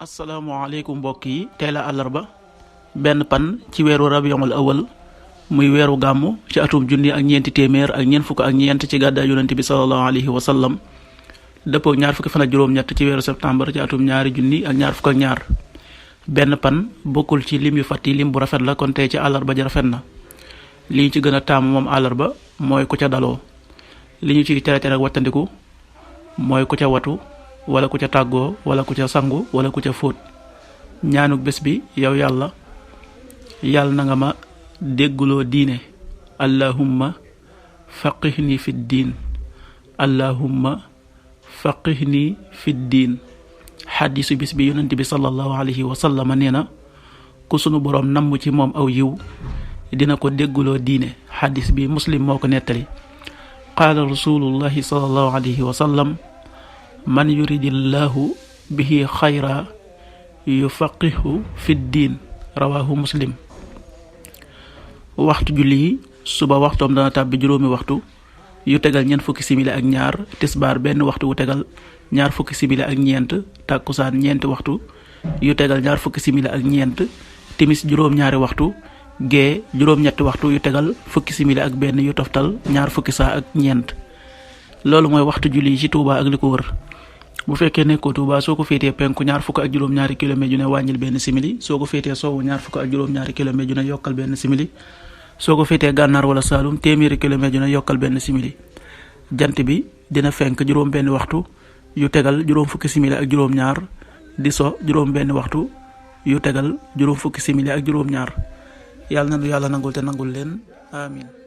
asalaamaaleykum mbokk yi tey la àllarba benn pan ci weeru rabiul awal muy weeru gàmmu ci atum junni ak ñeenti téeméer ak ñeent fukk ak ñeent ci gàddaay yonent bi sallallahu alayhi wa sallam dëppoo ñaar fukki fan ak juróom-ñett ci weeru septembre ci atum ñaari junni ak ñaar fukk ak ñaar benn pan bokkul ci lim yu fàtti lim bu rafet la kon tey ci àllarba ji rafet na li ñu ci gën a taamu moom àllarba mooy ku ca daloo li ñu ci tere ak wattandiku mooy ku ca watu wala ku ca tàggoo wala ku ca sangu wala ku ca fóot ñaanuk bés bi yow yàlla na nga ma dégguloo diine allahumma faqihni fi diin allahumma faqihni fi diin xadiisu bis bi yonent bi sallallahu alayhi wa sallam nee na ku sunu boroom namm ci moom aw yiw dina ko dégguloo diine xadiis bi muslim moo ko nettali qaala rasulullahi sallallahu alayhi wa sallam man yuridillahu bihi xayra yufaqihu fi diin rawahu muslim. waxtu julli yi suba waxtoom dana tàbbi juróomi waxtu yu tegal ñeent fukki simili ak ñaar, tisbaar benn waxtu wu tegal ñaar fukki simili ak ñeent, tàkkusaan ñeenti waxtu yu tegal ñaar fukki simili ak ñeent, timis juróom-ñaari waxtu, gee juróom-ñetti waxtu yu tegal fukki simili ak benn yu toftal ñaar fukki saa ak ñeent. loolu mooy waxtu julli yi ci Touba ak li ko wër. bu fekkee nekkoo Touba soo ko féetee penku ñaar fukk ak juróom-ñaari kilomètre yu ne wàññil benn simili, soo ko féetee sowwu ñaar fukk ak juróom-ñaari kilomètre yu ne yokkal benn simili, soo ko féetee gànnaar wala Saalum téeméeri kilomètre yu ne yokkal benn simili. jant bi dina fenk juróom benn waxtu yu tegal juróom fukki simili ak juróom-ñaar, di so juróom benn waxtu yu tegal juróom fukki simili ak juróom-ñaar. yàlla na nu yàlla nangul te nangul leen amin